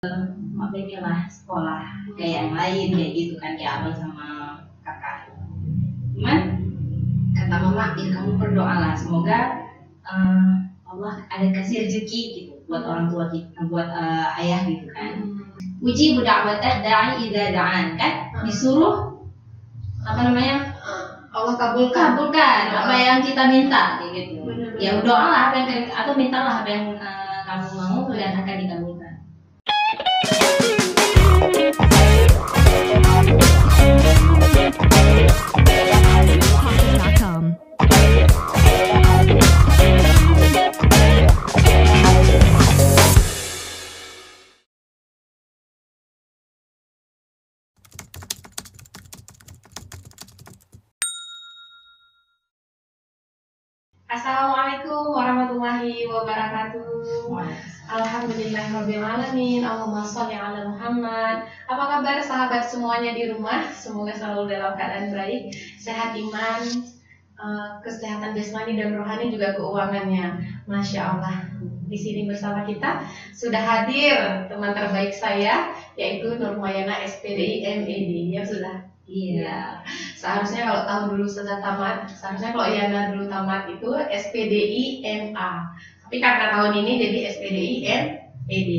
lah sekolah kayak yang lain kayak gitu kan, kayak abang sama kakak. Cuman kata mama, ya kamu berdoalah semoga Allah ada kasih rezeki gitu buat orang tua kita, buat ayah gitu kan. Uji da'watah da'i idza da'an, kan disuruh apa namanya, Allah kabulkan apa yang kita minta gitu. Ya doalah apa yang atau mintalah apa yang kamu mau dan akan dikabulkan. Assalamualaikum warahmatullahi wabarakatuh. Alhamdulillahirabbil alamin. Allahumma sholli ala Muhammad. Apa kabar sahabat semuanya di rumah? Semoga selalu dalam keadaan baik, sehat iman, kesehatan jasmani dan rohani, juga keuangannya. Masya Allah. Di sini bersama kita sudah hadir teman terbaik saya, yaitu Nurmayana SPDI MED. Ya sudah. Iya. Seharusnya kalau tahun dulu sudah tamat, seharusnya kalau Yana dulu tamat itu SPDI MA. Tapi karena tahun ini jadi SPDI MED.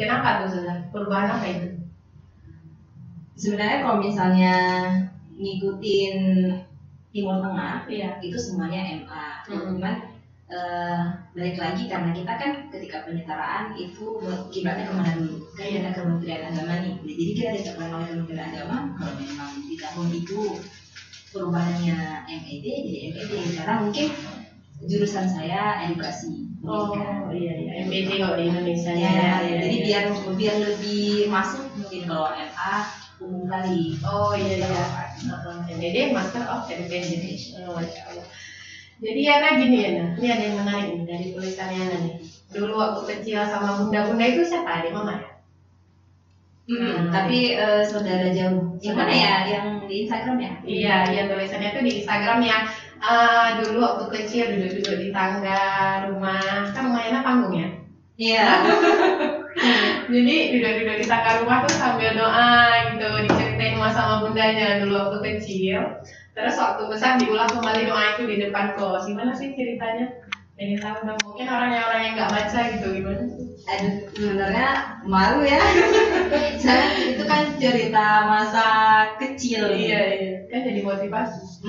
Kenapa tuh sudah? Perubahan apa itu? Sebenarnya kalau misalnya ngikutin Timur Tengah, Iya. itu semuanya MA. Cuman balik lagi karena kita kan ketika penyetaraan itu kiblatnya kemana dulu? Kan ada Kementerian Agama nih. Jadi kita ditetapkan oleh Kementerian Agama kalau memang di tahun itu perubahannya MED jadi MED, karena mungkin jurusan saya edukasi. Iya, MED kalau di Indonesia ya. Jadi biar lebih masuk, mungkin kalau MA umum kali. MED Master of Education. Masya Allah. Jadi Yana gini Yana, ini ada yang menarik nih dari tulisan Yana nih. Dulu waktu kecil sama bunda-bunda itu siapa? Adik mama ya? Tapi saudara jauh. Yang mana ya? Yang di Instagram ya? Iya, yang tulisannya tuh di Instagram yang dulu waktu kecil duduk-duduk di tangga rumah. Kan rumah Yana panggung ya? Iya. Jadi duduk-duduk di tangga rumah tuh sambil doa gitu, diceritain masa sama bundanya dulu waktu kecil. Terus waktu besar diulang kembali doa itu di depan kos. Gimana sih ceritanya? Pengen tahu dong. Mungkin orang yang nggak baca gitu gimana? Aduh, sebenarnya malu ya. Soalnya itu kan cerita masa kecil. Iya. Kan jadi motivasi.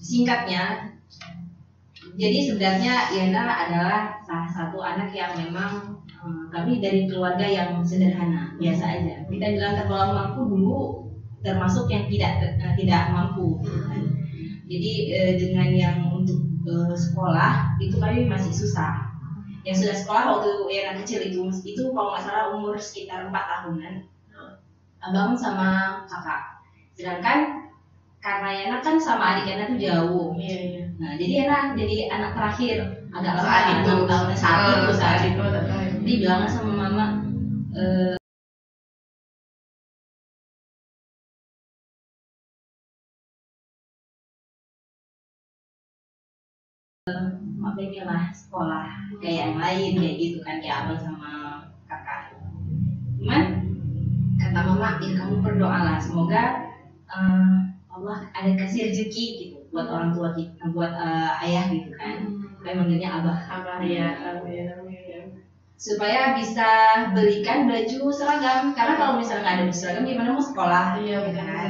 Singkatnya, jadi sebenarnya Yana adalah salah satu anak yang memang kami dari keluarga yang sederhana, biasa aja. Kita bilang tergolong mampu dulu, termasuk yang tidak mampu. Jadi dengan yang untuk sekolah itu kami masih susah. Yang sudah sekolah waktu Yana kecil itu kalau nggak salah umur sekitar 4 tahunan, abang sama kakak. Sedangkan karena Yana kan sama adik Yana tuh jauh. Iya. Nah jadi Yana jadi anak terakhir, agak lama saat itu. Jadi bilang sama mama, lah sekolah kayak yang lain kayak gitu kan, kayak abang sama kakak. Cuman kata mama, ya kamu berdoalah semoga Allah ada kasih rezeki gitu buat orang tua kita, buat ayah gitu kan. Kayak manggilnya abah ya. Supaya bisa belikan baju seragam, karena kalau misalnya nggak ada baju seragam gimana mau sekolah? Iya kan.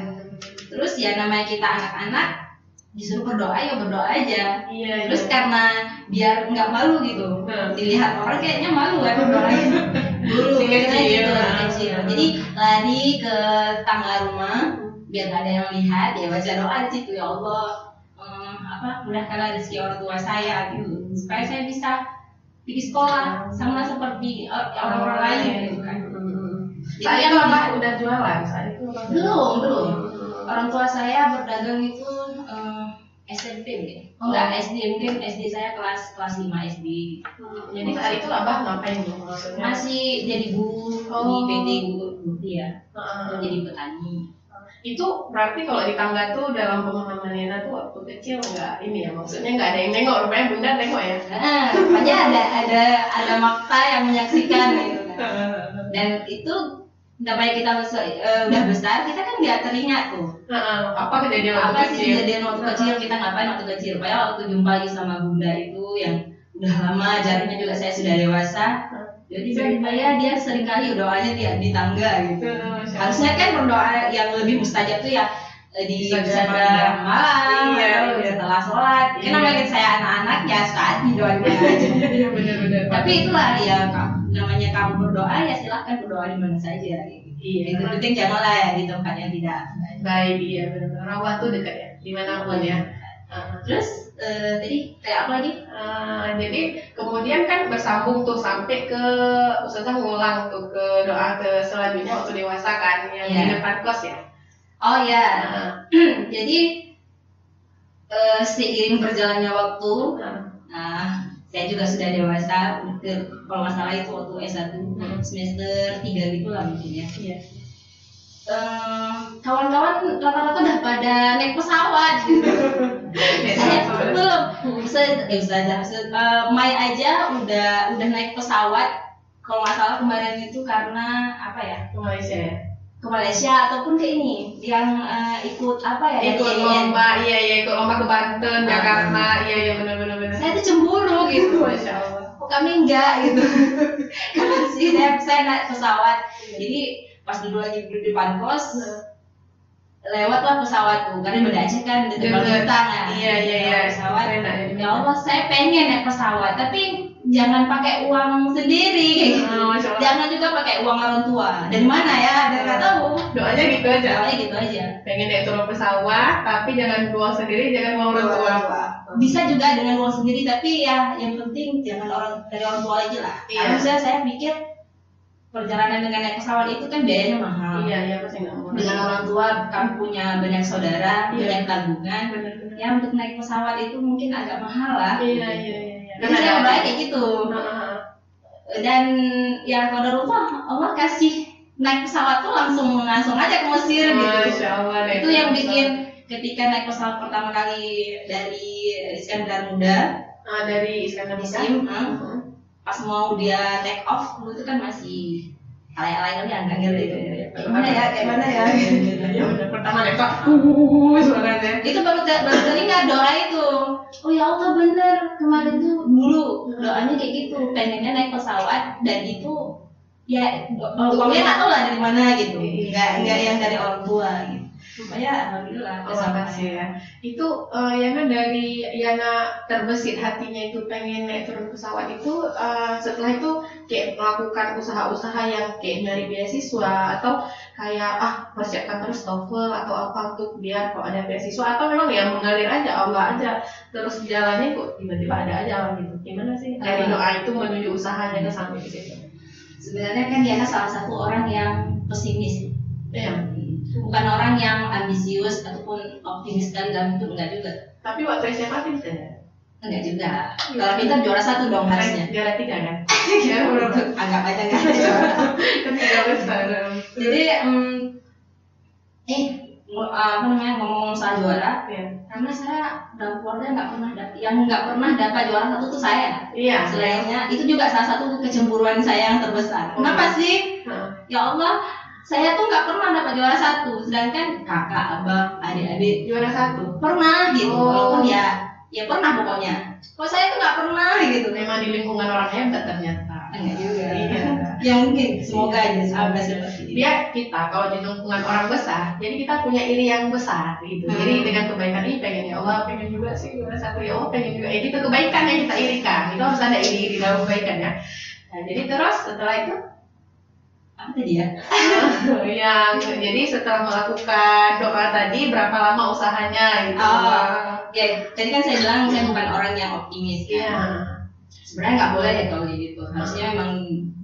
Terus ya namanya kita anak-anak disuruh berdoa, ya berdoa aja. Iya. Terus karena biar nggak malu gitu, dilihat orang kayaknya malu kan berdoain dulu kecil. Jadi lari ke tangga rumah biar nggak ada yang lihat, ya baca doa di situ, ya Allah mudahkanlah rezeki orang tua saya gitu, supaya saya bisa pergi sekolah sama seperti orang-orang lain gitu kan. Saya mama udah jualan saat itu? Belum. Orang tua saya berdagang itu SMP mungkin. Enggak, SD mungkin, SD saya kelas 5 SD. Jadi saat itu abah ngapain tuh maksudnya? Masih jadi guru di PT guru ya. Jadi petani. Itu berarti kalau di tangga tuh dalam pemahaman Yana tuh waktu kecil nggak ini ya, maksudnya nggak ada yang nengok, rupanya bunda nengok ya? Rupanya ada makta yang menyaksikan gitu kan. Dan itu namanya kita udah besar, kita kan nggak teringat tuh apa kejadian waktu apa sih kecil. kejadian waktu kecil, kita ngapain waktu kecil. Padahal waktu jumpa lagi sama bunda itu yang udah lama, jaraknya juga saya sudah dewasa. Jadi saya dia sering kali doanya di tangga gitu. Harusnya kan berdoa yang lebih mustajab tuh ya di sajdah malam atau setelah sholat. Kan namanya saya anak-anak ya saat doanya aja. Benar-benar. Tapi itulah ya namanya kamu berdoa ya silahkan berdoa di mana saja. Iya. Itu penting janganlah ya di tempat yang tidak baik. Iya benar. Rawa tuh dekat ya, dimanapun ya. Terus tadi kayak apa lagi? Jadi kemudian kan bersambung tuh sampai ke Ustazah ngulang tuh ke doa ke selanjutnya waktu dewasa kan yang di depan kos ya. Oh ya. Jadi seiring berjalannya waktu, saya juga sudah dewasa. Kalau nggak salah itu waktu S1 semester 3 gitu lah mungkin ya. Iya. Kawan-kawan rata-rata udah pada naik pesawat gitu. Saya belum. Mai aja udah naik pesawat. Kalau nggak salah kemarin itu karena apa ya? Ke Malaysia ya. Ke Malaysia ataupun ke ini yang ikut apa ya? Ikut lomba, iya ikut lomba ke Banten, Jakarta, iya benar. Saya tuh cemburu gitu. Masya Allah. Kok kami enggak gitu? Karena sih saya naik pesawat. Jadi pas dulu lagi di depan kos lewatlah pesawat tuh karena beda aja kan di depan bintang ya. Iya pesawat. Ya Allah saya pengen naik pesawat tapi jangan pakai uang sendiri. Jangan juga pakai uang orang tua. Dari mana ya? Nggak tahu. Doanya gitu aja. Pengen naik turun pesawat tapi jangan uang sendiri, jangan uang orang tua. Bisa juga dengan uang sendiri tapi ya yang penting jangan dari orang tua aja lah. Karena saya pikir perjalanan dengan naik pesawat itu kan biayanya mahal. Iya pasti nggak murah. Dengan orang tua kamu punya banyak saudara, banyak tabungan. Ya untuk naik pesawat itu mungkin agak mahal lah. Iya. Karena saya berdoa kayak gitu. Dan ya qadarullah Allah kasih naik pesawat tuh langsung aja ke Mesir gitu. Masya Allah. Itu yang bikin ketika naik pesawat pertama kali dari Iskandar Muda. Dari Iskandar Muda. Pas mau dia take off dulu itu kan masih alay-alay kali agak gitu. Kayak mana ya? Ya udah pertama naik suaranya. Itu baru teringat doa itu. Oh ya Allah bener kemarin tuh dulu doanya kayak gitu, pengennya naik pesawat dan itu ya uangnya nggak tahu lah dari mana gitu, nggak yang dari orang tua gitu. Supaya alhamdulillah kasih ya. Itu Yana dari Yana terbesit hatinya itu pengen naik turun pesawat itu setelah itu kayak melakukan usaha-usaha yang kayak dari beasiswa atau kayak persiapkan terus TOEFL atau apa untuk biar kalau ada beasiswa atau memang ya mengalir aja Allah aja terus jalannya kok tiba-tiba ada aja gitu. Gimana sih dari doa itu menuju usahanya ke sampai ke situ? Sebenarnya kan Yana salah satu orang yang pesimis. Iya. Bukan orang yang ambisius ataupun optimis sekali dalam itu enggak juga. Tapi waktu SMA pinter? Enggak juga. Kalau pinter juara 1 dong harusnya. Juara 3 kan? Ya anggap aja enggak juara. Jadi ngomong soal juara, karena saya dalam keluarga nggak pernah dapat juara 1 tuh saya. Iya. Selainnya itu juga salah satu kecemburuan saya yang terbesar. Kenapa sih? Ya Allah. Saya tuh nggak pernah dapat juara 1, sedangkan kakak, abang, adik-adik juara 1 pernah gitu. Walaupun ya pernah pokoknya. Kok saya tuh nggak pernah gitu. Memang di lingkungan orang hebat ternyata. Enggak juga. Iya. Ya mungkin semoga aja seperti itu. Dia kita kalau di lingkungan orang besar, jadi kita punya iri yang besar gitu. Jadi dengan kebaikan ini pengen ya Allah pengen juga sih juara 1 ya Allah pengen juga. Itu kebaikan yang kita irikan. Itu harus ada iri dalam kebaikan ya. Nah, jadi terus setelah itu apa tadi ya? Jadi setelah melakukan doa tadi berapa lama usahanya gitu? Tadi kan saya bilang saya bukan orang yang optimis kan. Iya. Sebenarnya nggak boleh ya kalau gitu. Harusnya memang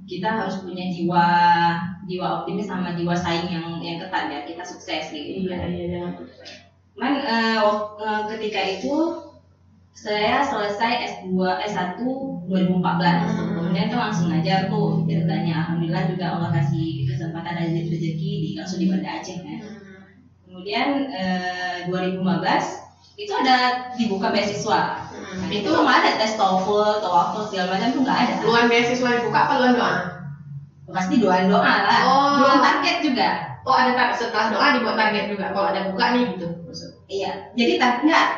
kita harus punya jiwa optimis sama jiwa saing yang ketat ya kita sukses gitu. Iya jangan sukses. Ketika itu saya selesai S1 2014. Kemudian tuh langsung ngajar tuh ceritanya. Alhamdulillah juga Allah kasih kesempatan dan rezeki langsung di Banda Aceh kan. Kemudian 2015 itu ada dibuka beasiswa. Itu belum ada tes TOEFL, TOEFL segala macam tuh nggak ada. Luar beasiswa dibuka apa luar doa? pasti doa lah. Doa target juga. Ada setelah doa dibuat target juga. Kalau ada buka nih gitu. Iya. Jadi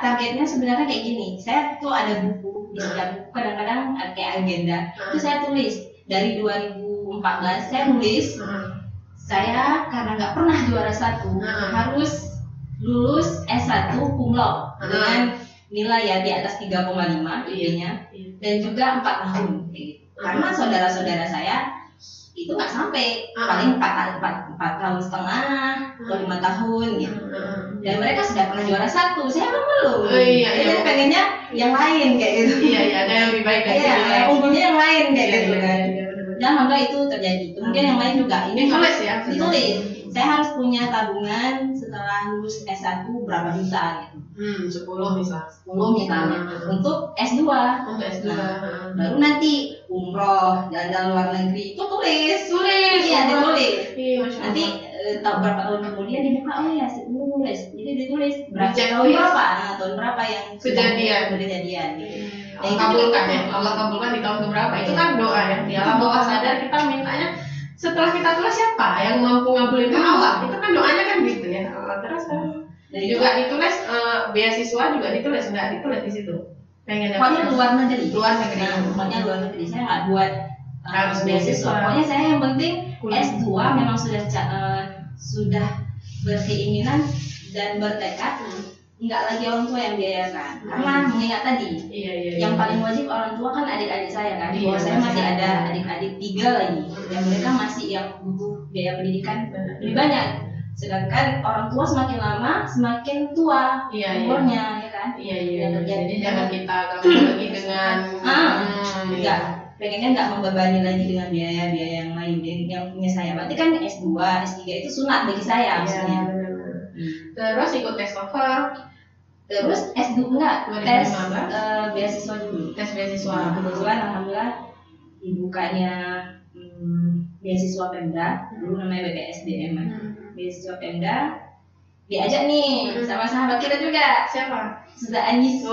targetnya sebenarnya kayak gini. Saya tuh ada buku, kadang-kadang kayak agenda. Itu saya tulis dari 2014 saya nulis. Saya karena nggak pernah juara satu harus lulus S1 cum laude dengan nilai ya di atas 3,5 IP-nya dan juga 4 tahun karena saudara-saudara saya itu nggak sampai paling 4 tahun setengah atau 5 tahun gitu dan mereka sudah pernah juara satu, saya belum. Jadi pengennya yang lain kayak gitu. Ada yang lebih baik kayak unggulnya yang lain kayak gitu kan. Dan alhamdulillah itu terjadi. Mungkin yang lain juga ini ditulis ya. Ditulis. Saya harus punya tabungan setelah lulus S1 berapa juta gitu. 10 misalnya. Untuk S2. Baru nanti umroh, jalan-jalan luar negeri itu tulis. Iya, ditulis. Nanti berapa tahun kemudian dibuka ya tulis. Jadi ditulis tahun berapa yang kejadian. Allah kabulkan di tahun berapa itu kan doa ya di alam bawah sadar kita mintanya setelah kita tulis siapa yang mampu ngabulin kan Allah itu kan doanya kan gitu ya. Terus dan juga ditulis beasiswa juga ditulis nggak ditulis di situ pengen pokoknya luar negeri pokoknya luar negeri saya nggak buat harus beasiswa pokoknya saya yang penting S2 memang sudah berkeinginan dan bertekad nggak lagi orang tua yang biayakan karena mengingat tadi yang paling wajib orang tua kan adik-adik saya kan di bawah saya masih ada adik-adik 3 lagi yang mereka masih yang butuh biaya pendidikan lebih banyak sedangkan orang tua semakin lama semakin tua umurnya ya kan jadi jangan kita gabung lagi dengan pengennya nggak membebani lagi dengan biaya-biaya yang lain yang punya saya berarti kan S2, S3 itu sunat bagi saya maksudnya. Terus ikut tes TOEFL, terus S2 enggak, tes beasiswa dulu. Tes beasiswa. Kebetulan alhamdulillah dibukanya beasiswa Pemda, dulu namanya BPSDM. Beasiswa Pemda diajak nih sama sahabat kita juga. Siapa? Sudah Anis.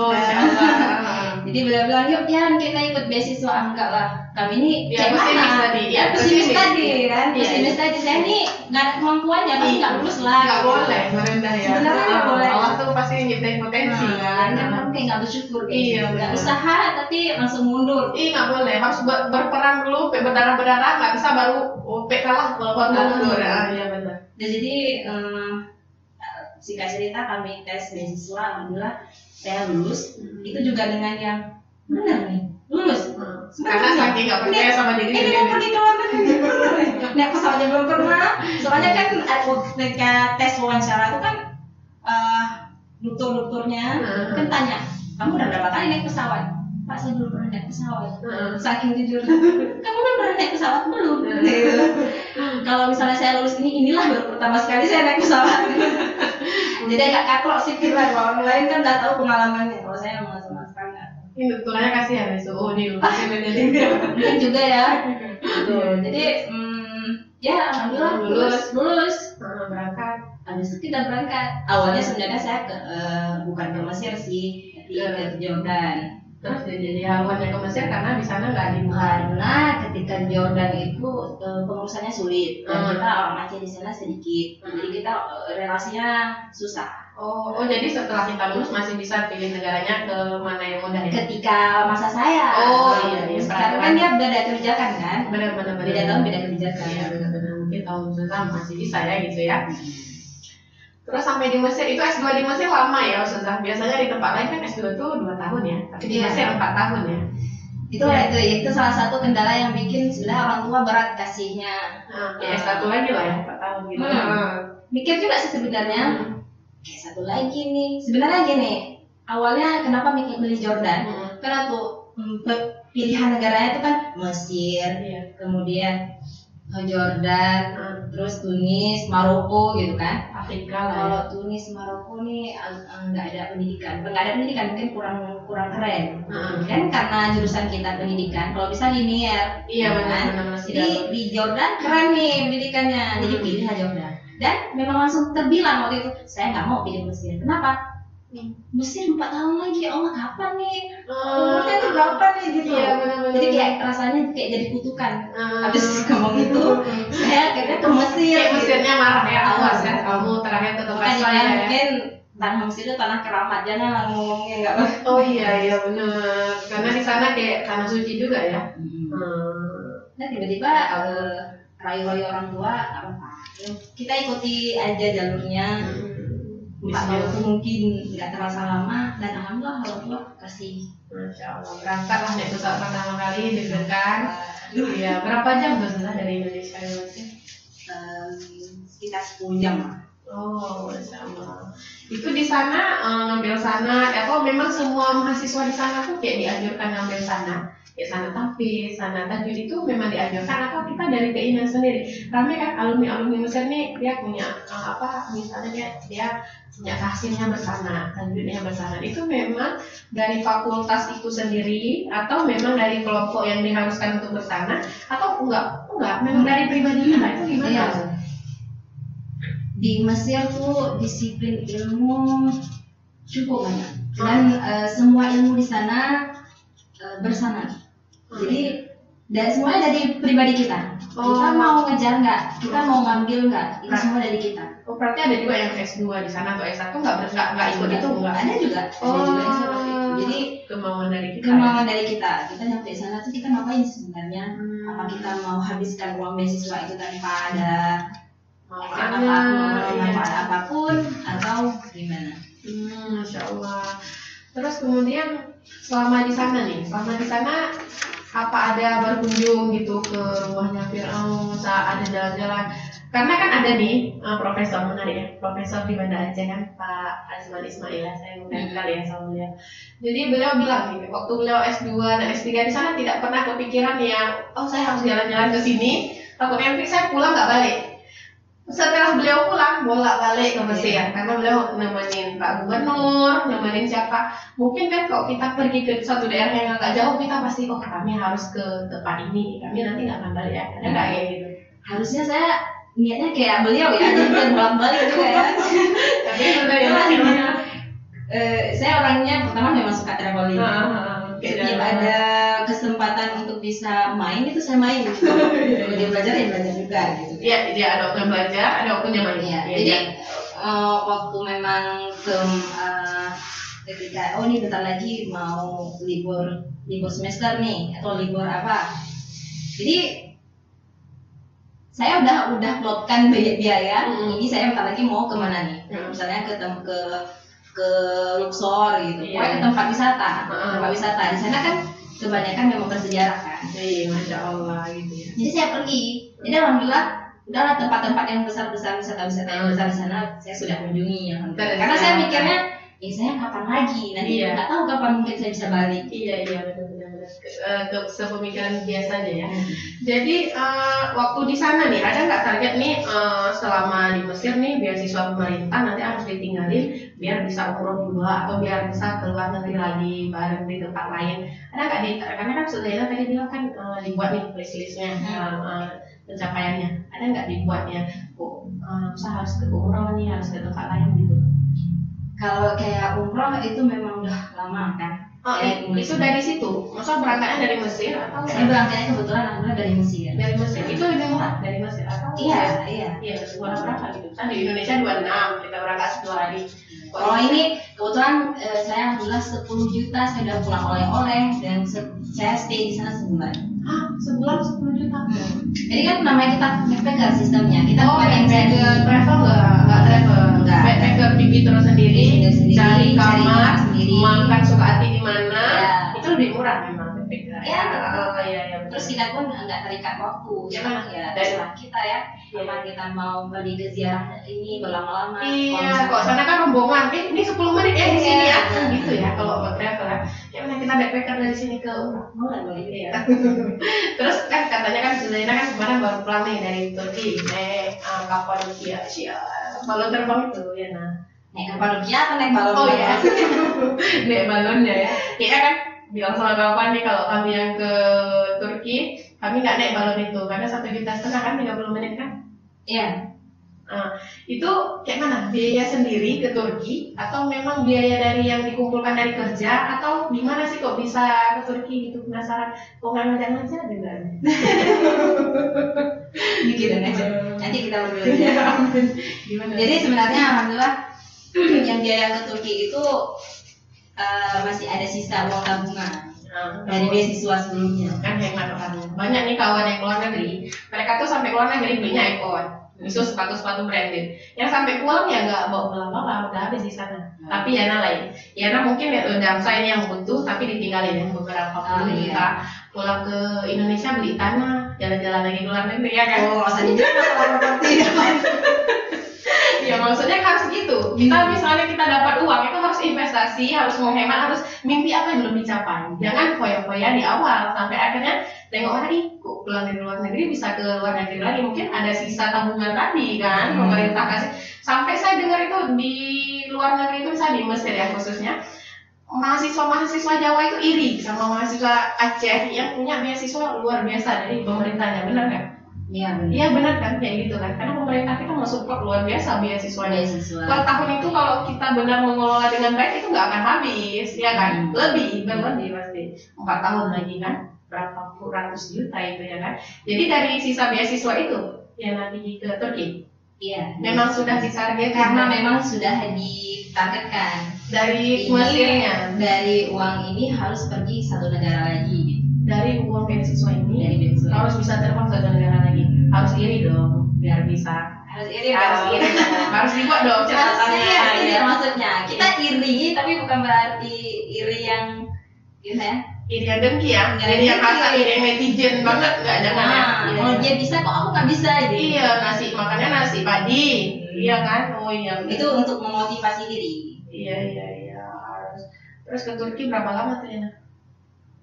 Jadi beliau bilang yuk Pian kita ikut beasiswa. Enggak lah, kami ini pesimis tadi. Pesimis tadi kan. Pesimis tadi saya ini nggak ada kemampuannya pasti nggak lulus lah. Nggak boleh merendah ya. Sebenarnya nggak boleh. Allah tuh pasti nyiptain potensi kan. Yang penting nggak bersyukur. Nggak usaha tapi langsung mundur. Nggak boleh. Harus berperang dulu, berdarah-berdarah. Nggak bisa baru kalah walaupun mundur. Iya benar. Jadi singkat cerita kami tes beasiswa, alhamdulillah saya lulus. Itu juga dengan yang benar nih, lulus. Karena saking nggak percaya sama diri sendiri. Ini mau pergi ke luar negeri, naik pesawatnya belum pernah. Soalnya kan ketika tes wawancara itu kan dokternya kan tanya, kamu udah berapa kali naik pesawat? Pak saya belum pernah naik pesawat. Saking jujur, kamu belum pernah naik pesawat belum? Kalau misalnya saya lulus inilah baru pertama sekali saya naik pesawat. Jadi agak katrok sih lah, kalau orang lain kan nggak tahu pengalamannya. Kalau saya sama sekali nggak. Ini dokternya kasihan ya, nih mungkin juga ya. Jadi ya alhamdulillah lulus berangkat. Habis itu kita berangkat. Awalnya sebenarnya saya bukan ke Mesir sih, tapi ke Jordan. Terus jadi awalnya ke Mesir karena di sana nggak dibuka. Karena ketika Jordan itu pengurusannya sulit dan kita orang Aceh di sana sedikit, jadi kita relasinya susah. Oh, jadi setelah kita lulus masih bisa pilih negaranya ke mana yang mudah ya? Ketika masa saya. Iya. Sekarang kan dia beda kebijakan kan? Benar. Beda tahun beda kebijakan. Iya benar. Mungkin tahun depan masih bisa ya gitu ya. Terus sampai di Mesir, itu S2 di Mesir lama ya Ustazah? Biasanya di tempat lain kan S2 tuh 2 tahun ya, tapi di Mesir 4 tahun ya. Itu salah satu kendala yang bikin sebenarnya orang tua berat kasihnya. Ya S1 lagi lah ya, 4 tahun gitu. Mikir juga sih sebenarnya, S1 lagi nih. Sebenarnya gini, awalnya kenapa milih Jordan? Karena tuh pilihan negaranya itu kan Mesir, kemudian Jordan, terus Tunis, Maroko gitu kan. Afrika lah. Kalau Tunis, Maroko nih nggak ada pendidikan, mungkin kurang keren. Kan karena jurusan kita pendidikan, kalau bisa linear. Iya benar. Jadi di Jordan keren nih pendidikannya, jadi pilihlah Jordan. Dan memang langsung terbilang waktu itu, saya nggak mau pilih Mesir. Kenapa? Mesir 4 tahun lagi, ya Allah kapan nih? Umurnya tuh berapa nih gitu? Iya, benar-benar. Jadi kayak rasanya kayak jadi kutukan. Habis ngomong itu, saya akhirnya ke Mesir. Kayak Mesirnya marah ya, awas Iya. kan kamu terakhir ke tempat Makanya saya ya. mungkin tanah Mesir itu tanah keramat, jangan lah ngomongnya nggak. Oh iya benar. Karena di sana kayak tanah suci juga ya. Nah tiba-tiba rayu-rayu orang tua, nggak apa-apa. Kita ikuti aja jalurnya. 4 tahun itu mungkin nggak terasa lama, dan alhamdulillah orang tua kasih. Masya Allah, berangkat lah itu saat pertama kali deg-degan. Iya, berapa jam berselang dari Indonesia ya? Sekitar 10 jam lah. Oh, Masya Allah. Itu di sana ngambil sana, atau memang semua mahasiswa di sana tuh kayak dianjurkan ngambil sana? Ya sana tahfiz, sana tajwid itu memang dianjurkan, atau kita dari keinginan sendiri? Ramai kan alumni Mesir nih, dia punya misalnya dia punya tahsinnya bersana, tajwidnya bersana. Itu memang dari fakultas itu sendiri, atau memang dari kelompok yang diharuskan untuk bersana, atau enggak, memang dari pribadi kita itu gimana? Iya. Di Mesir tuh disiplin ilmu cukup banyak, dan semua ilmu di sana bersana. Jadi dan semuanya dari pribadi kita. Kita mau ngejar nggak, kita mau ngambil nggak, itu semua dari kita. Oh, berarti ada juga yang S2 di sana atau S1 nggak ikut itu enggak? Ada juga. Ada juga yang seperti itu. Jadi kemauan dari kita. Dari kita. Kita nyampe sana tuh kita ngapain sebenarnya? Apa kita mau habiskan uang beasiswa itu tanpa ada manfaat apapun atau gimana? Masya Allah. Terus kemudian selama di sana apa ada berkunjung gitu ke rumahnya Fir'aun, saat ada jalan-jalan? Karena kan ada nih profesor menarik ya, profesor di Banda Aceh kan, Pak Azman Ismail, saya mudah sekali ya sama beliau. Jadi beliau bilang nih, waktu beliau S2 dan S3 di sana tidak pernah kepikiran yang, saya harus jalan-jalan ke sini, takutnya nanti saya pulang nggak balik. Setelah beliau pulang, bolak-balik ke Mesir, karena beliau nemenin Pak Gubernur, nemenin siapa. Mungkin kan kalau kita pergi ke suatu daerah yang agak jauh, kita pasti, kami harus ke tempat ini, kami nanti nggak akan balik ya, ada nggak kayak gitu? Harusnya saya niatnya kayak beliau ya, jadi bolak-balik juga ya. Tapi udah ya, saya orangnya pertama memang suka traveling. Setiap ada kesempatan untuk bisa main itu saya main. Kalau dia belajar ya belajar juga gitu. Iya, dia ada waktu belajar, ada waktunya main. Iya. Jadi waktu memang ketika ini bentar lagi mau libur semester nih atau libur apa. Jadi saya udah plotkan biaya. Ini saya bentar lagi mau kemana nih? Misalnya ke Luxor gitu, pokoknya ke tempat wisata. Di sana kan kebanyakan memang bersejarah kan. Iya, Masya Allah gitu ya. Jadi saya pergi. Jadi alhamdulillah udahlah tempat-tempat yang besar-besar, wisata-wisata yang besar di sana saya sudah kunjungi ya. Karena saya mikirnya, saya kapan lagi? Nanti nggak tahu kapan mungkin saya bisa balik. Iya benar-benar. Sepemikiran biasanya ya. Jadi waktu di sana nih ada nggak target nih selama di Mesir nih beasiswa pemerintah nanti harus ditinggalin biar bisa umroh dua atau biar bisa keluar negeri lagi bareng di tempat lain, ada nggak nih? Karena kan Sudaina tadi bilang kan dibuat nih list-listnya pencapaiannya, ada nggak dibuatnya? Saya harus ke umroh nih, harus ke tempat lain gitu. Kalau kayak umroh itu memang udah lama kan. Itu dari situ, masa berangkatnya dari Mesir atau? Saya berangkatnya kebetulan alhamdulillah dari Mesir. Dari Mesir, itu lebih murah dari Mesir atau? Iya. Murah berapa gitu? Kan di Indonesia 26, kita berangkat 10 hari. Kalau ini kebetulan saya alhamdulillah 10 juta saya udah pulang oleh-oleh dan saya stay di sana sebulan. Sebulan 10 juta? Jadi kan namanya kita backpacker sistemnya. Kita bukan yang travel nggak travel. Backpacker bikin terus sendiri, cari kamar, makan suka hati di mana, itu lebih murah memang backpacker. Iya. Terus kita pun nggak terikat waktu. Terserah kita ya. Kapan kita mau pergi ke ziarah ini berlama-lama. Iya, kok sana kan rombongan. Ini 10 menit di sini ya. Gitu ya kalau travel ya. Ya udah kita backpacker dari sini ke umrah. Boleh ya. Terus kan katanya kan Sudaina kan kemarin baru pulang nih dari Turki, naik kapal balon terbang itu ya naik kapal atau naik balon? Oh iya, naik balonnya ya. Kita kan bilang sama kawan nih kalau kami yang ke Turki, kami nggak naik balon itu karena 1,5 juta kan 30 menit kan? Iya. Itu kayak mana? Biaya sendiri ke Turki atau memang biaya dari yang dikumpulkan dari kerja atau gimana sih kok bisa ke Turki gitu? Penasaran. Kok nggak ngajak-ngajak juga? Mikirin aja. Nanti kita ngobrol ya. Gimana? Jadi sebenarnya alhamdulillah yang biaya ke Turki itu masih ada sisa uang tabungan dari beasiswa sebelumnya. Kan hemat kan. Banyak nih kawan yang keluar negeri, mereka tuh sampai keluar negeri belinya iPhone. Itu sepatu-sepatu branded. Yang sampai pulang ya nggak bawa pulang-pulang, udah habis di sana. Tapi Yana lain. Yana mungkin Damsa ini yang butuh, tapi ditinggalin yang beberapa puluh juta. Pulang ke Indonesia beli tanah, jalan-jalan lagi ke luar negeri ya kan? Oh, rasanya juga seperti Ya maksudnya harus gitu. Kita misalnya kita dapat uang itu harus investasi, harus menghemat, harus mimpi apa yang belum dicapai. Jangan foya-foya di awal sampai akhirnya tengok hari kok pulang dari luar negeri bisa ke luar negeri lagi, mungkin ada sisa tabungan tadi kan pemerintah kasih. Sampai saya dengar itu di luar negeri itu misalnya di Mesir ya khususnya mahasiswa Jawa itu iri sama mahasiswa Aceh yang punya beasiswa luar biasa dari pemerintahnya, benar kan? Iya benar kan kayak gitu kan, karena pemerintah kita mensupport luar biasa beasiswanya. Kalau tahun itu kalau kita benar mengelola dengan baik itu nggak akan habis, ya kan? Lebih pasti 4 tahun lagi kan, berapa ratus juta itu ya kan. Jadi dari sisa beasiswa itu ya nanti ke Turki. Iya. Memang sudah ditarget karena memang sudah ditargetkan dari Mesirnya. Dari uang ini harus pergi satu negara lagi. Dari uang beasiswa ini harus bisa terbang ke negara lagi. Harus iri dong biar bisa. Harus iri harus dibuat dong catatannya. Iya maksudnya kita iri tapi bukan berarti iri yang gimana ya? Iri yang dengki ya. Iri yang kasar, iri yang netizen banget nggak jangan ya. Kalau dia bisa kok aku nggak bisa gitu. Iya makannya nasi padi. Iya kan? Oh iya. Itu untuk memotivasi diri. Iya harus. Terus ke Turki berapa lama tuh ya?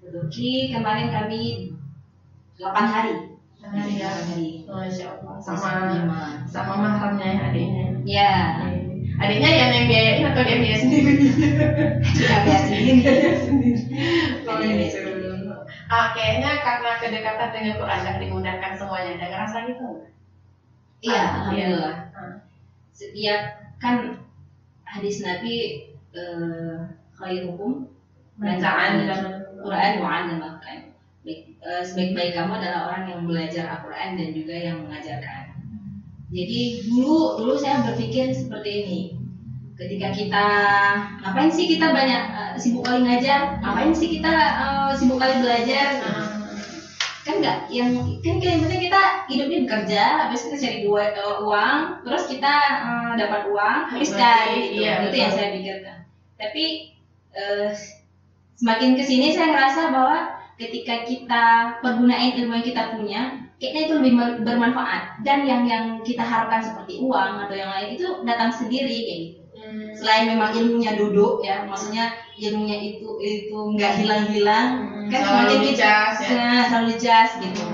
Turki kemarin kami 8 hari. 8 hari. Masya Allah. Sama mahramnya ya adiknya. Iya. Adiknya yang biayain atau dia biaya sendiri? Dia biaya sendiri. Kayaknya karena kedekatan dengan Quran dan dimudahkan semuanya. Ada ngerasa gitu? Iya, alhamdulillah. Setiap kan hadis Nabi khairukum bacaan Quran mu'allaman. Sebaik-baik kamu adalah orang yang belajar Al-Quran dan juga yang mengajarkan. Jadi dulu saya berpikir seperti ini. Ketika kita ngapain sih kita banyak sibuk kali ngajar, ngapain sih kita sibuk kali belajar, kan enggak, yang penting kita hidupnya bekerja, habis kita cari uang, terus kita dapat uang, habiskan gitu. Itu yang saya pikirkan. Tapi semakin kesini saya ngerasa bahwa ketika kita pergunain ilmu yang kita punya, kayaknya itu lebih bermanfaat, dan yang kita harapkan seperti uang atau yang lain itu datang sendiri kayak gitu. Selain memang ilmunya duduk ya, maksudnya ilmunya itu nggak hilang-hilang, kan semakin kita selalu jas gitu.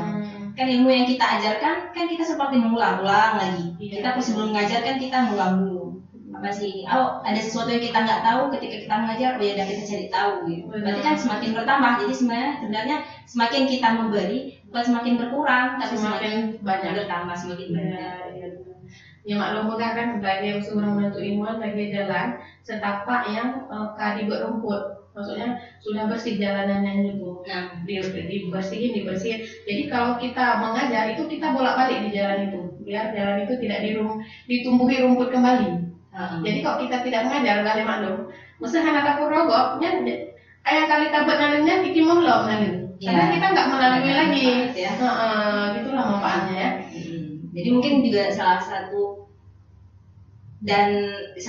Kan ilmu yang kita ajarkan kan kita seperti mengulang-ulang lagi. Kita sebelum mengajar kan kita mengulang dulu. Apa sih? Ada sesuatu yang kita nggak tahu ketika kita mengajar, ya udah kita cari tahu gitu. Berarti kan semakin bertambah. Jadi sebenarnya semakin kita memberi bukan semakin berkurang, tapi semakin banyak bertambah, semakin banyak. Ya maklum kan belajar seorang menuntut ilmu lagi jalan setapak yang kadi berumput, maksudnya sudah bersih jalanannya itu, dibersihin. Jadi kalau kita mengajar itu kita bolak-balik di jalan itu, biar jalan itu tidak ditumbuhi rumput kembali. Jadi kalau kita tidak mengajar, kalian maklum, mesti hanya takut rogok, ayah kali tabat nanennya bikin melom karena kita nggak menanami lagi, gitulah manfaatnya ya. Jadi mungkin juga salah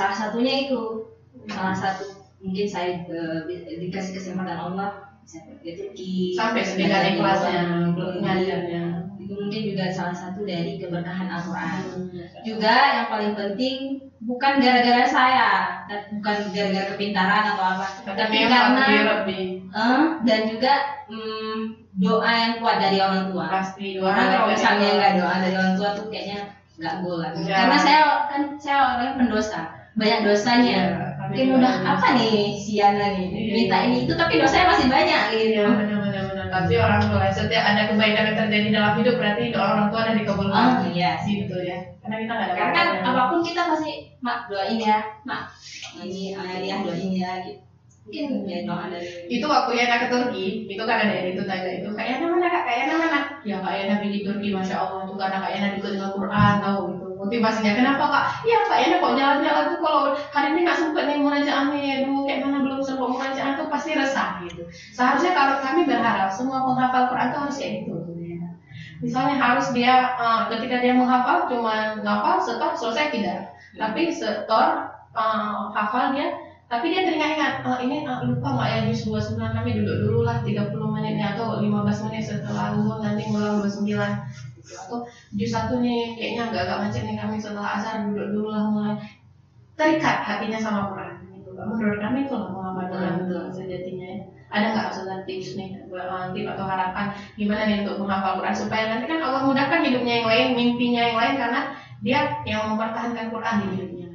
satunya itu mungkin saya dikasih kesempatan Allah bisa pergi Turki sampai sedikit kelasnya ngajarnya. Itu mungkin juga salah satu dari keberkahan Al-Quran. Juga yang paling penting bukan gara-gara saya, bukan gara-gara kepintaran atau apa, tapi karena dan juga doa yang kuat dari orang tua. Pasti doa. Orang kalau misalnya nggak doa dari orang tua tuh kayaknya nggak boleh. Karena saya orang pendosa, banyak dosanya. Mungkin udah apa nih si Yana nih minta ini itu, tapi dosanya masih banyak gitu. Benar. berarti orang tua setiap ada kebaikan yang terjadi dalam hidup berarti doa orang tua ada dikabulkan. Iya Gitu ya. Karena kita nggak ada. Karena kan apapun kita pasti mak doain ya, mak ini ayah doain ya gitu. Mungkin ya doa dari itu waktu Yana ke Turki, itu kan ada itu tanya itu Kak Yana mana Kak, Kak Yana mana? Ya Kak Yana pergi Turki, Masya Allah tuh karena Kak Yana juga dengan Quran tahu gitu. Motivasinya kenapa Kak? Iya Kak Yana kok jalan-jalan tuh kalau hari ini nggak sempet nih murajaahnya, dulu kayak mana belum sempat murajaah tuh pasti resah gitu. Seharusnya kalau kami berharap semua penghafal Quran tuh harus kayak gitu. Misalnya harus dia ketika dia menghafal cuma ngafal setor selesai tidak, tapi setor hafal dia, tapi dia teringat-ingat ini lupa nggak ya juz 29 kami duduk dulu lah 30 menit atau 15 menit setelah umur nanti mulai 29 gitu. Atau juz 1 nih kayaknya agak-agak macet nih kami setelah azhar duduk dulu lah mulai, terikat hatinya sama Quran gitu. Menurut kami itu lah menghafal Quran itu sejatinya ya. Ada nggak Ustazah tips nih, tip atau harapan gimana nih untuk menghafal Quran supaya nanti kan Allah mudahkan hidupnya yang lain, mimpinya yang lain karena dia yang mempertahankan Quran di hidupnya.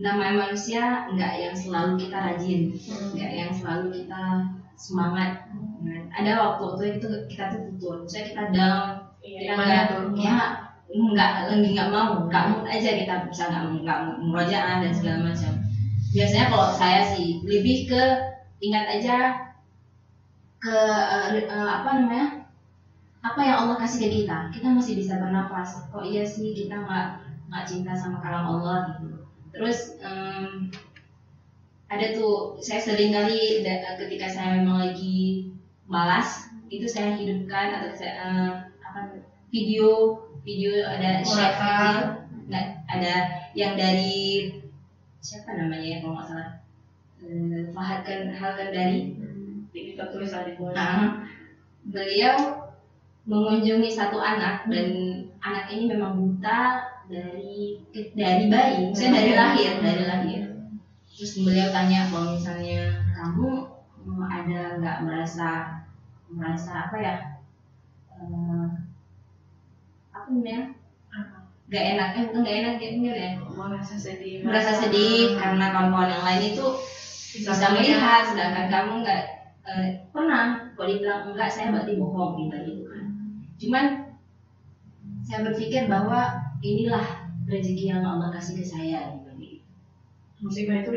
Namanya manusia nggak yang selalu kita rajin, nggak yang selalu kita semangat. Ada waktu itu kita tuh butuh, misalnya kita down, kita nggak lagi nggak mau, nggak mood aja kita bisa nggak murojaah dan segala macam. Biasanya kalau saya sih lebih ke ingat aja ke apa yang Allah kasih ke kita masih bisa bernafas. Oh iya sih kita nggak cinta sama kalam Allah gitu. Terus ada tuh saya sering kali ketika saya memang lagi malas itu saya hidupkan atau saya video ada share ada yang dari siapa namanya ya kalau nggak salah Fahad Al-Kandari kita tulis di beliau mengunjungi satu anak dan anak ini memang buta dari bayi, misalnya dari lahir. Terus beliau tanya bahwa misalnya kamu ada nggak merasa apa ya apa namanya nggak enak bukan nggak enak ya merasa sedih karena kawan-kawan yang lain itu bisa melihat sedangkan kamu nggak pernah. Kalau dibilang enggak saya berarti bohong gitu kan. Cuman saya berpikir bahwa inilah rezeki yang Allah kasih ke saya gitu. Musibah itu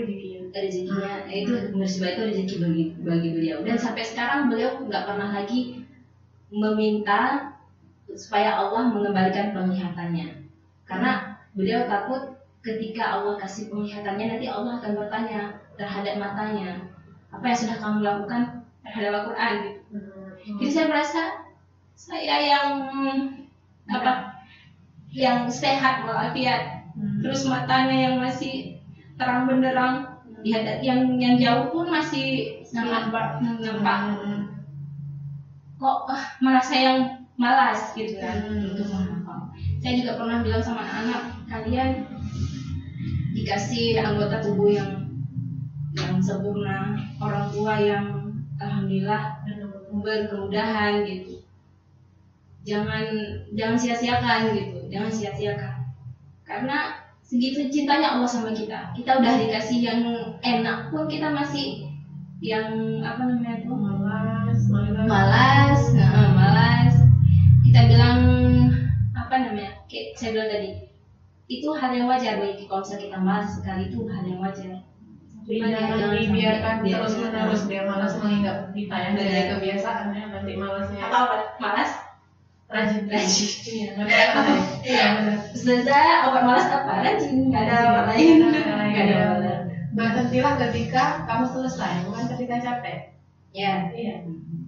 rezekinya itu musibah itu rezeki bagi beliau, dan sampai sekarang beliau nggak pernah lagi meminta supaya Allah mengembalikan penglihatannya. Karena beliau takut ketika Allah kasih penglihatannya nanti Allah akan bertanya terhadap matanya, apa yang sudah kamu lakukan terhadap Al-Quran gitu. Jadi saya merasa saya yang sehat walafiat, terus matanya yang masih terang benderang, yang jauh pun masih nampak. Kok merasa yang malas gitu kan untuk menghafal. Saya juga pernah bilang sama anak-anak, kalian dikasih anggota tubuh yang sempurna, orang tua yang alhamdulillah berkemudahan gitu. Jangan sia-siakan gitu, jangan sia-siakan. Karena segitu cintanya Allah sama kita. Kita udah dikasih yang enak pun kita masih yang malas. Kita bilang kayak saya bilang tadi, itu hal yang wajar bagi kalau kita malas sekali, itu hal yang wajar. Jangan dibiarkan terus menerus dia malas mengingat kita yang dari kebiasaannya nanti malasnya. Apa malas? Rajin. Iya benar. Sudah obat malas apa? Rajin. Nggak ada obat lain. Berhentilah ketika kamu selesai, bukan ketika capek. Iya.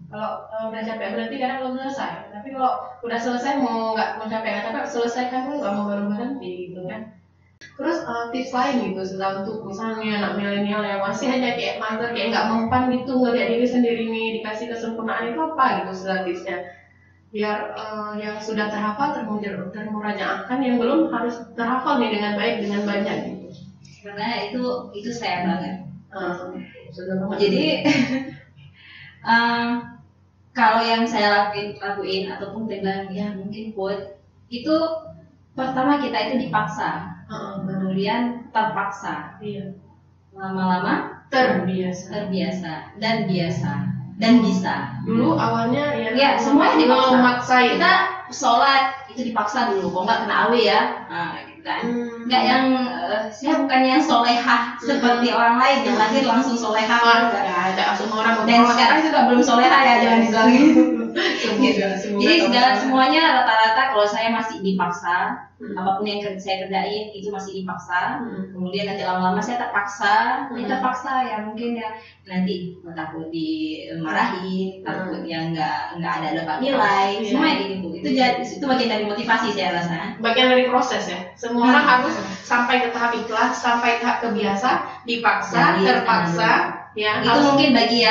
Kalau udah capek berarti karena belum selesai. Tapi kalau udah selesai mau capek selesaikan dulu, nggak mau baru berhenti gitu kan. Terus tips lain gitu setelah untuk misalnya anak milenial yang masih aja kayak mager, kayak nggak mempan gitu ngeliat diri sendiri nih dikasih kesempurnaan itu apa gitu setelah tipsnya biar yang sudah terhafal termurajaahkan, yang belum harus terhafal nih dengan baik dengan banyak gitu. Karena itu saya banget. Jadi kalau yang saya lakuin ataupun bilang ya mungkin quote itu pertama kita itu dipaksa, kemudian terpaksa. lama-lama terbiasa dan bisa. Dulu awalnya ya semuanya dipaksa. Kita sholat itu dipaksa dulu, kok nggak kena awe ya, gitu kan. Nggak yang saya bukan yang solehah seperti orang lain yang lahir langsung solehah. Ada semua orang. Dan sekarang juga belum solehah ya, jangan dibilang gitu. Jadi semuanya rata-rata kalau saya masih dipaksa, apapun yang saya kerjain itu masih dipaksa. Kemudian nanti lama-lama saya terpaksa ya mungkin ya nanti takut dimarahin, takut yang nggak ada dapat nilai, semua gitu. Itu bagian dari motivasi saya rasa. Bagian dari proses ya. Semua orang harus sampai ke tahap ikhlas, sampai tahap kebiasa, dipaksa, terpaksa. Ya, itu mungkin bagi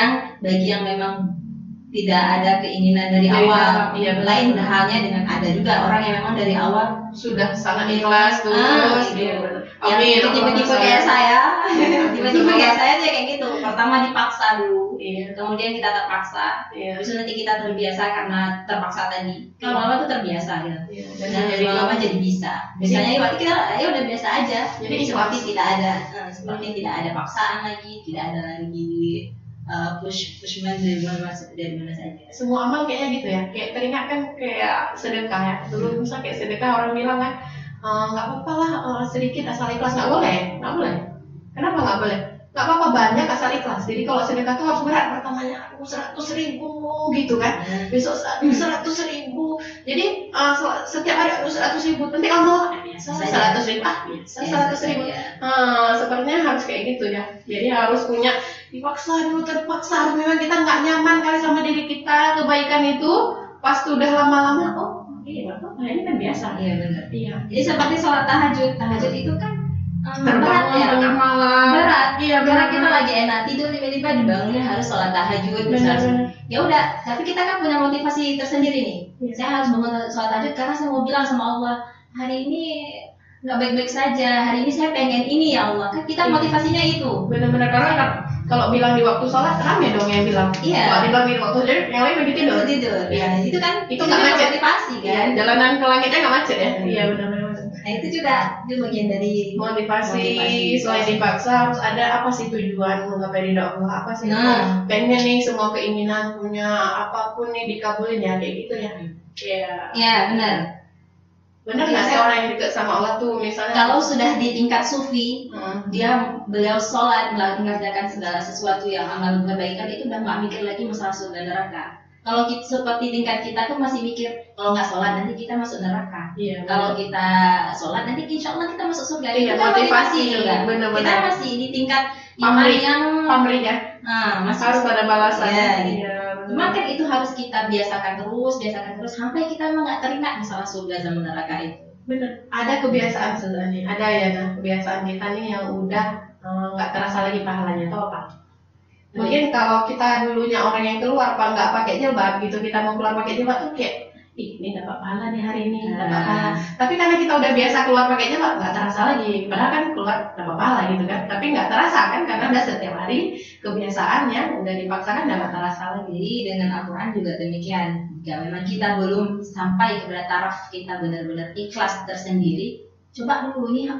yang memang tidak ada keinginan dari awal. Lain halnya dengan ada juga orang yang memang dari awal sudah sangat ikhlas terus. Yang tiba-tiba kayak saya, tuh kayak gitu. Pertama dipaksa dulu, kemudian kita terpaksa, terus nanti kita terbiasa karena terpaksa tadi. Lama-lama tuh terbiasa ya. Dan dari lama jadi bisa. Biasanya kita ya udah biasa aja. Jadi seperti tidak ada paksaan lagi, tidak ada lagi push dari mana saja. Semua amal kayaknya gitu ya. Kayak teringat kan kayak sedekah ya. Dulu misalnya kayak sedekah orang bilang kan nggak apa-apa lah sedikit asal ikhlas. Nggak boleh. Kenapa nggak boleh? Nggak apa-apa banyak asal ikhlas. Jadi kalau sedekah tuh harus berat. Pertamanya 100.000 gitu kan. Besok 100.000. Jadi setiap hari 100.000. Nanti amal biasa 100.000 biasa 100.000. Sepertinya harus kayak gitu ya. Jadi harus punya dipaksa dulu, terpaksa. Memang kita nggak nyaman kali sama diri kita kebaikan itu. Pas udah lama-lama ini kan biasa. Iya benar. Iya. Jadi seperti sholat tahajud itu kan berat ya, tengah malam. Berat. Iya, karena kita lagi enak tidur tiba-tiba dibangunnya harus sholat tahajud. Ya udah, tapi kita kan punya motivasi tersendiri nih. Saya harus bangun sholat tahajud karena saya mau bilang sama Allah, hari ini nggak baik-baik saja. Hari ini saya pengen ini ya Allah. Kan kita motivasinya itu. Benar-benar karena kalau bilang di waktu sholat rame dong yang bilang. Iya. Kalau dibilang di waktu sholat yang lain begitu tidur. Ya, itu kan itu nggak macet. Motivasi kan. Jalanan ke langitnya nggak macet ya. Iya benar-benar. Nah itu bagian dari motivasi. Selain dipaksa harus ada apa sih tujuan menggapai ridha Allah, apa sih pengen nih semua keinginan punya apapun nih dikabulin ya kayak gitu ya. Iya benar nggak sih orang yang dekat sama Allah tuh misalnya kalau sudah di tingkat sufi beliau sholat mengerjakan segala sesuatu yang amal kebaikan itu udah nggak mikir lagi masalah surga neraka. Kalau seperti tingkat kita tuh masih mikir kalau nggak sholat nanti kita masuk neraka. Kalau kita sholat nanti insya Allah kita masuk surga. Kita motivasi juga. Kita masih di tingkat iman yang pamrih ya. Masih harus pada balasan. Cuma kan itu harus kita biasakan terus sampai kita memang nggak teringat masalah surga sama neraka itu. Benar. Ada kebiasaan sebenarnya. Ada ya kebiasaan kita nih yang udah nggak terasa lagi pahalanya. Tahu apa? Mungkin kalau kita dulunya orang yang keluar nggak pakai jilbab gitu, kita mau keluar pakai jilbab tuh kayak ini dapat pahala nih hari ini, dapat pahala. Tapi karena kita udah biasa keluar pakai jilbab nggak terasa lagi. Padahal kan keluar dapat pahala gitu kan. Tapi nggak terasa kan karena udah setiap hari kebiasaannya udah dipaksakan nggak terasa lagi. Jadi dengan Al-Quran juga demikian. Jika memang kita belum sampai kepada taraf kita benar-benar ikhlas tersendiri, coba dulu nih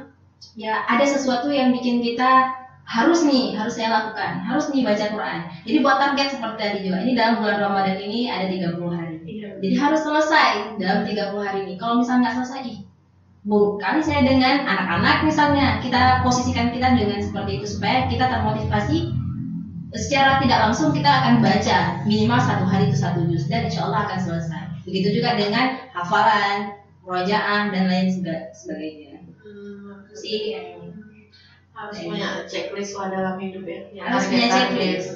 ya ada sesuatu yang bikin kita harus saya lakukan, harus nih baca Quran. Jadi buat target seperti tadi juga, ini dalam bulan Ramadan ini ada 30 hari. Jadi harus selesai dalam 30 hari ini. Kalau misalnya nggak selesai, kali saya dengan anak-anak misalnya, kita posisikan kita dengan seperti itu supaya kita termotivasi. Secara tidak langsung kita akan baca minimal 1 hari itu 1 juz dan insya Allah akan selesai. Begitu juga dengan hafalan, murojaah dan lain sebagainya. Sih harus punya checklist dalam hidup ya. Harus punya checklist.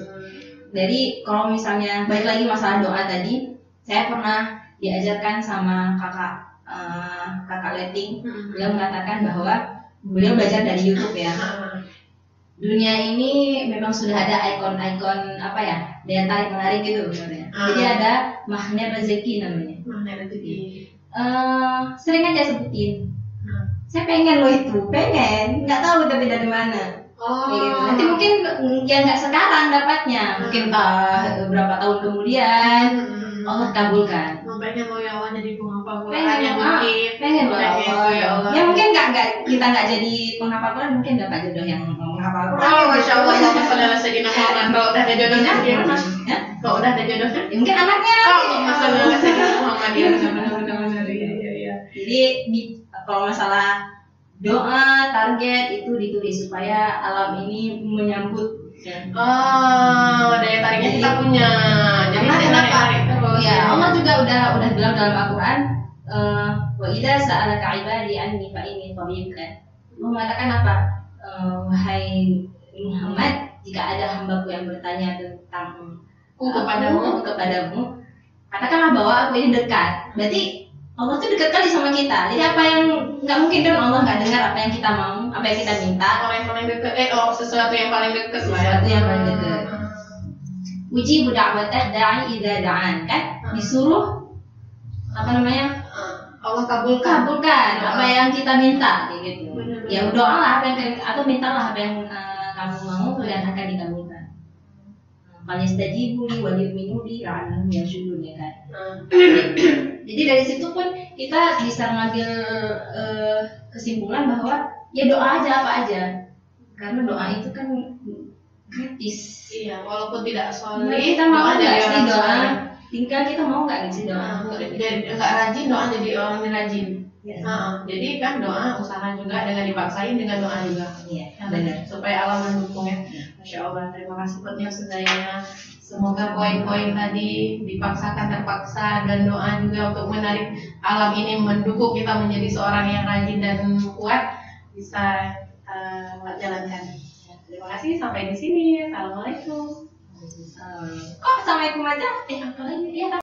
Jadi kalau misalnya balik lagi masalah doa tadi, saya pernah diajarkan sama kakak Leting. Beliau mengatakan bahwa beliau belajar dari YouTube ya. Dunia ini memang sudah ada ikon-ikon daya tarik menarik gitu sebenarnya. Jadi ada magnet rezeki namanya. Magnet rezeki. Sering aja sebutin. Saya pengen nggak tahu tapi dari mana. Gitu. Nanti mungkin ya nggak sekarang dapatnya, mungkin berapa tahun kemudian. Allah kabulkan. Pengen lo ya Allah jadi penghafal Quran Pengen yang ya, mungkin. pengen loh Ya Allah. ya mungkin kita nggak jadi penghafal Quran, mungkin dapat jodoh yang menghafal Quran. Oh, masya Allah, Allahumma sholli ala sayyidina Muhammad. Kalau udah ada jodohnya, gimana? Kalau udah ada jodohnya, Ya, mungkin anaknya. Allahumma sholli ala sayyidina Muhammad. Ya, benar-benar. Iya. Jadi kalau masalah doa target itu ditulis supaya alam ini menyambut. Oh, daya tariknya kita punya. Jadi tarik terus. Ya, Allah juga udah bilang dalam Al-Qur'an, wa idza sa'alaka 'ibadi anni fa inni qarib kan. Allah mengatakan apa? Wahai Muhammad, jika ada hambaku yang bertanya tentang kepadamu, katakanlah bahwa aku ini dekat. Berarti Allah tuh dekat kali sama kita. Jadi apa yang nggak mungkin kan Allah nggak dengar apa yang kita mau, apa yang kita minta. Orang yang paling dekat, sesuatu yang paling dekat lah ya. Sesuatu yang paling dekat. Ujibu da'watad da'i idza da'an, kan? Disuruh apa namanya? Allah kabulkan apa yang kita minta, gitu. Benar-benar. Ya doalah apa yang atau mintalah apa yang kamu mau dan akan dikabulkan. Falyastajibu li wa yu'minu bi la'allahum yarshudun, ya kan? Jadi dari situ pun kita bisa ngambil kesimpulan bahwa ya doa aja apa aja, karena doa itu kan kritis. Iya, walaupun tidak soleh, Kita mau nggak sih doa? soleh. Tinggal kita mau nggak sih doa? Nggak rajin doa jadi orang yang rajin. Ya. Jadi kan doa usaha juga dengan dipaksain dengan doa juga. Iya, benar. Supaya Allah mendukung ya. Masya Allah, terima kasih buat semuanya. Semoga poin-poin tadi dipaksakan terpaksa dan doa juga untuk menarik alam ini mendukung kita menjadi seorang yang rajin dan kuat bisa jalankan. Terima kasih, sampai di sini. Assalamualaikum. Kok assalamualaikum aja? Apa lagi? Ya,